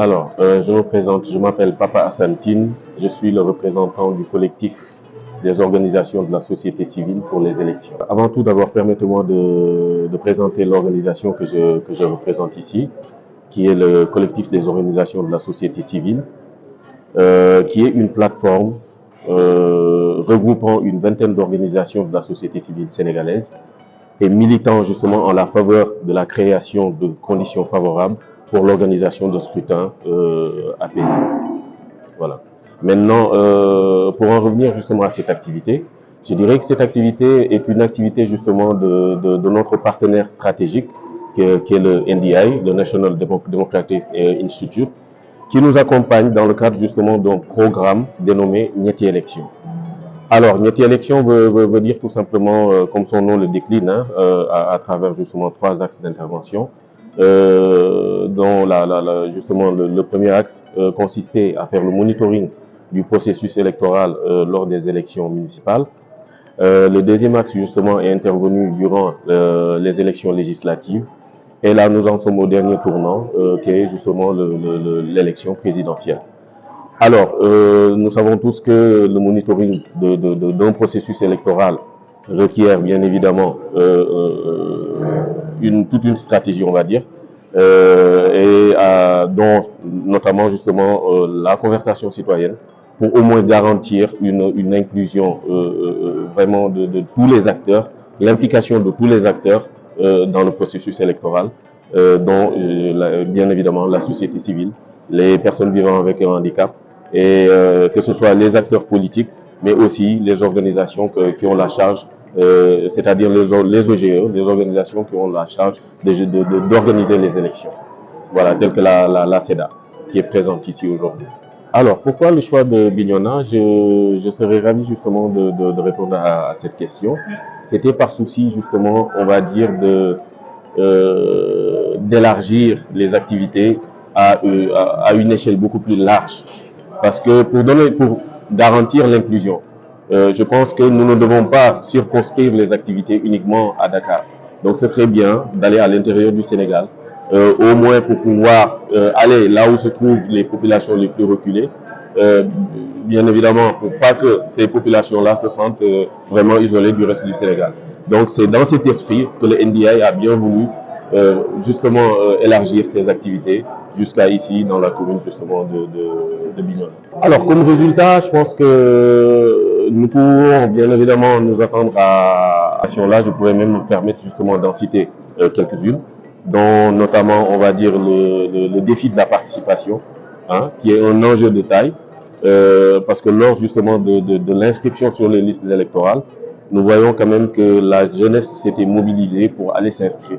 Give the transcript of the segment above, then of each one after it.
Je me présente, je m'appelle Papa Assantine, je suis le représentant du collectif des organisations de la société civile pour les élections. Avant tout, d'abord, permettez-moi de présenter l'organisation que je représente ici, qui est le collectif des organisations de la société civile, qui est une plateforme regroupant une vingtaine d'organisations de la société civile sénégalaise et militant justement en la faveur de la création de conditions favorables pour l'organisation de scrutins apaisés. Voilà. Maintenant, pour en revenir justement à cette activité, je dirais que cette activité est une activité justement de notre partenaire stratégique, qui est le NDI, le National Democratic Institute, qui nous accompagne dans le cadre justement d'un programme dénommé Ñetti Élection. Alors, Ñetti Élection veut dire tout simplement, comme son nom le décline, à travers justement 3 axes d'intervention, dont justement le premier axe consistait à faire le monitoring du processus électoral lors des élections municipales. Le deuxième axe justement est intervenu durant les élections législatives. Et là, nous en sommes au dernier tournant, qui est justement l'élection présidentielle. Alors, nous savons tous que le monitoring d'un processus électoral requiert bien évidemment toute une stratégie, on va dire, dont notamment justement la conversation citoyenne, pour au moins garantir une inclusion vraiment de tous les acteurs, l'implication de tous les acteurs dans le processus électoral, dont bien évidemment la société civile, les personnes vivant avec un handicap, et que ce soit les acteurs politiques, mais aussi les organisations qui ont la charge, c'est-à-dire les OGE, les organisations qui ont la charge d'organiser les élections. Voilà, telle que la CEDA, qui est présente ici aujourd'hui. Alors, pourquoi le choix de Bignona? Je serais ravi justement de répondre à cette question. C'était par souci justement, on va dire, d'élargir les activités à une échelle beaucoup plus large. Parce que pour garantir l'inclusion, je pense que nous ne devons pas circonscrire les activités uniquement à Dakar. Donc ce serait bien d'aller à l'intérieur du Sénégal, au moins pour pouvoir aller là où se trouvent les populations les plus reculées, bien évidemment pour pas que ces populations-là se sentent vraiment isolées du reste du Sénégal. Donc c'est dans cet esprit que le NDI a bien voulu justement élargir ses activités jusqu'à ici dans la commune justement de Bignona. Alors comme résultat, je pense que nous pouvons bien évidemment nous attendre à là. Je pourrais même me permettre justement d'en citer quelques-unes, dont notamment on va dire le défi de la participation, qui est un enjeu de taille, parce que lors justement de l'inscription sur les listes électorales, nous voyons quand même que la jeunesse s'était mobilisée pour aller s'inscrire.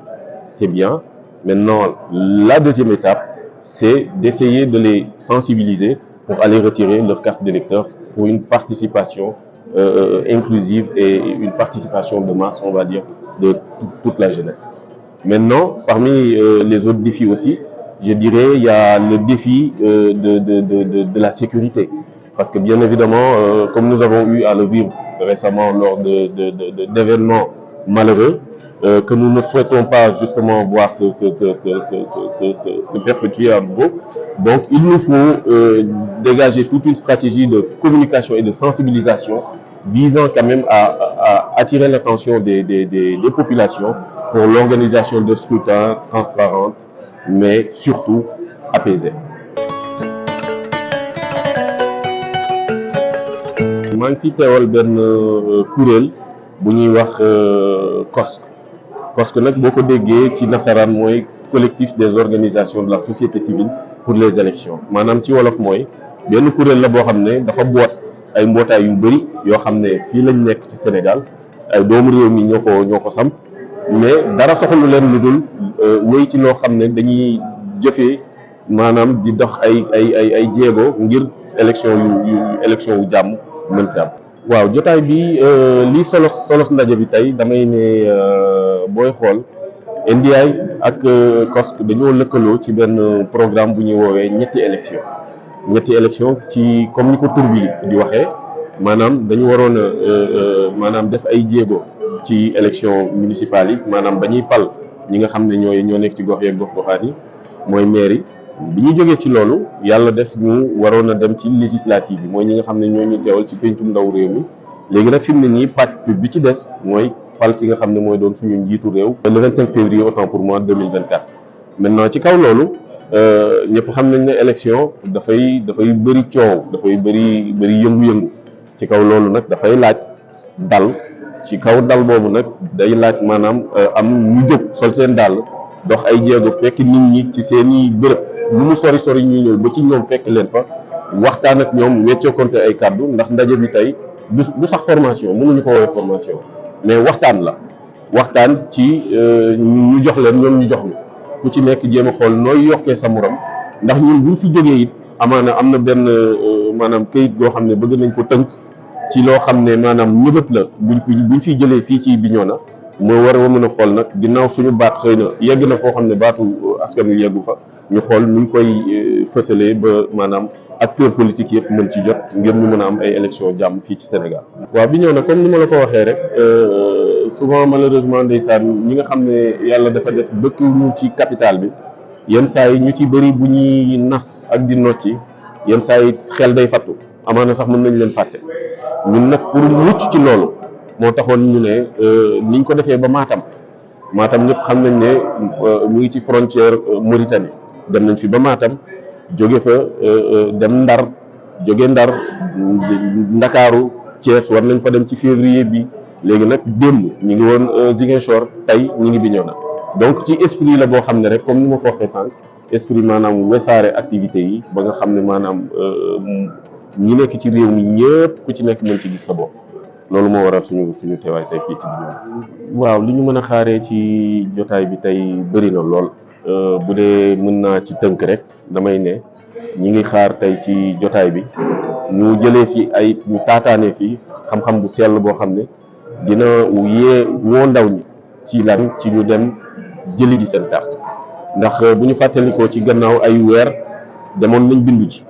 C'est bien. Maintenant, la deuxième étape, c'est d'essayer de les sensibiliser pour aller retirer leur carte d'électeur pour une participation inclusive et une participation de masse, on va dire, de toute la jeunesse. Maintenant, parmi les autres défis aussi, je dirais, il y a le défi de la sécurité. Parce que bien évidemment, comme nous avons eu à le vivre récemment lors d'événements malheureux, que nous ne souhaitons pas justement voir se perpétuer à nouveau. Donc il nous faut dégager toute une stratégie de communication et de sensibilisation visant quand même à attirer l'attention des populations pour l'organisation de scrutins transparentes, mais surtout apaisées. maa ngi fi teewal benn kuréel bu ñuy wax COSC. COSC nag boo ko déggee ci nasaraan mooy collectif des organisations de la société civile pour les élections maanaam ci wolof mooy benn kuréel la boo xam ne dafa boot ay mbootaay yu bëri yoo xam ne fii lañ nekk ci Sénégal ay doomu réew mi ñoo ko samp mais dara soxalu leen lu dul wéy ci loo xam ne dañuy jëfee maanaam di dox ay jéego ngir élection yu jàmm mën fi am. waaw jotaay bi lii solos ndaje bi tey damay ne booy xool NDI ak COSC dañoo lëkkaloo ci benn programme bu ñuy woowee ñetti élection ci comme ni ko tur bi di waxee maanaam dañu waroon a maanaam def ay jéego ci élection municipale yi maanaam ba ñuy pal ñi nga xam ne ñoo nekk ci gox yeeg gox-goxaat yi mooy maire yi bi ñu jógee ci loolu yàlla def ñu waroon a dem ci législative bi mooy ñi nga xam ne ñoo ñu teewal ci pencum ndaw réew mi léegi nag fi mu ne nii pàcc bi ci des mooy fal ki nga xam ne mooy doon suñu njiitu réew le 25 février autant pour moi 2024. maintenant ci kaw loolu ñëpp xam nañ ne élection dafay bëri coow, dafay bëri yëngu-yëngu. ci kaw loolu nag dafay laaj dal, ci kaw dal boobu nag day laaj maanaam am ñu jóg sol seen dàll dox ay jéego fekk nit ñi ci seeni bërëb lu mu sori sori ñuy ñëw ba ci ñoom fekk leen fa waxtaan ak ñoom weccokonte ay kàddu ndax ndaje bi tey du sax formation, mënuñu ko woowee formation mais waxtaan la, waxtaan ci ñu jox leen ñoom ñu jox ñu ku ci nekk jéem a xool nooy yokkee sa morom ndax ñun buñ fi jógee it amaana am na benn maanaam këyit goo xam ne bëgg nañ ko tënk ci loo xam ne maanaam ñëbët la buñ fiy jëlee fii ci Bignona moo war a mën a xool nag ginnaaw suñu baat xëy na yegg na foo xam ne baatu askan wi yeggu fa ñu xool nuñ koy fësalee ba maanaam acteurs politiques yëpp mën ci jot ngir ñu mën a am ay élections jàmm fii ci Sénégal. waaw Bignona comme ni ma la ko waxee rek souvent malheureusement ndeysaan ñi nga xam ne yàlla dafa def dëkk ñu ci capitale bi yenn saa yi ñu ci bëri bu ñuy nas ak di nocci yenn saa yi xel day fattu amaana sax mën nañ leen fàtte ñun nag pour mucc ci loolu moo taxoon ñu ne niñ ko defee ba Matam ñëpp xam nañ ne mu ngi ci frontière Mauritanie dem nañ fi ba Matam jóge fa dem Ndar jóge Ndar Ndakaaru Thiès war nañ fa dem ci février bi léegi nag démb ñu ngi woon Ziguinchor tey ñu ngi Bignona donc ci esprit la boo xam ne rek comme ni ma ko waxee sànq esprit maanaam wesaare activités yi ba nga xam ne maanaam ñi nekk ci réew mi ñëpp ku ci nekk mën ci gis sa bopp loolu moo waral suñu teewaay tey fii ci Bignona. waaw li ñu mën a xaaree ci jotaay bi tey bëri na lool bu dee mën naa ci tënk rek damay ne ñi ngi xaar tey ci jotaay bi ñu jëlee fi ñu taataanee fii xam-xam bu sell boo xam ne dina woo ndaw ñi ci lan ci ñu dem jëli ji seen carte ndax bu ñu fàttalikoo ci gannaaw ay weer demoon nañ bindu ji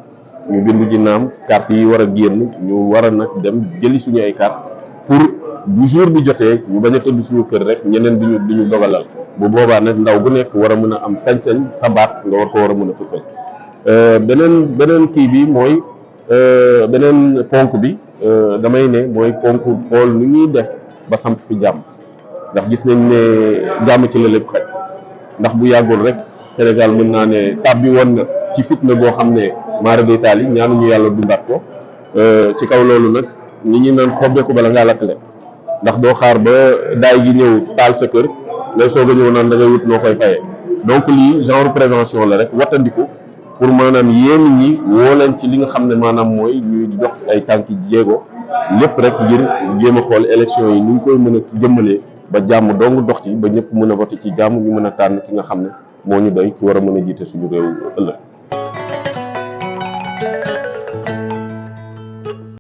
ñu bindu ji naam carte yi war a génn ñu war a nag dem jëli suñu ay carte pour bu jour bi jotee ñu bañ a tëdd suñu kër rek ñeneen di ñu dogalal bu boobaa nag ndaw bu nekk war a mën a am sañ-sañ sa baat nga war ko war a mën a fësal beneen kii bi mooy beneen ponk bi damay ne mooy ponk xool nu ñuy def ba samp fi jàmm ndax gis nañ ne jàmm ci la lépp xaj ndax bu yàggul rek Sénégal mën naa ne tàbbi woon na ci fitna boo xam ne maara day taal yi ñaanuñu yàlla dundaat ko ci kaw loolu nag ñi ñi naan xobbeeku bala ngaa lakkle ndax doo xaar ba daay gi ñëw taal sa kër ngay soog a ñëw naan da ngay wut noo koy fayee donc lii genre prévention la rek wattandiku pour maanaam yéen ñi woo leen ci li nga xam ne maanaam mooy ñuy dox ay tànki jéego lépp rek ngir jéem a xool élection yi ni ñu koy mën a jëmmalee ba jàmm dong dox ci ba ñëpp mën a voté ci jàmm ñu mën a tànn ki nga xam ne moo ñu doy ki war a mën a jiite suñu réew ëllëg.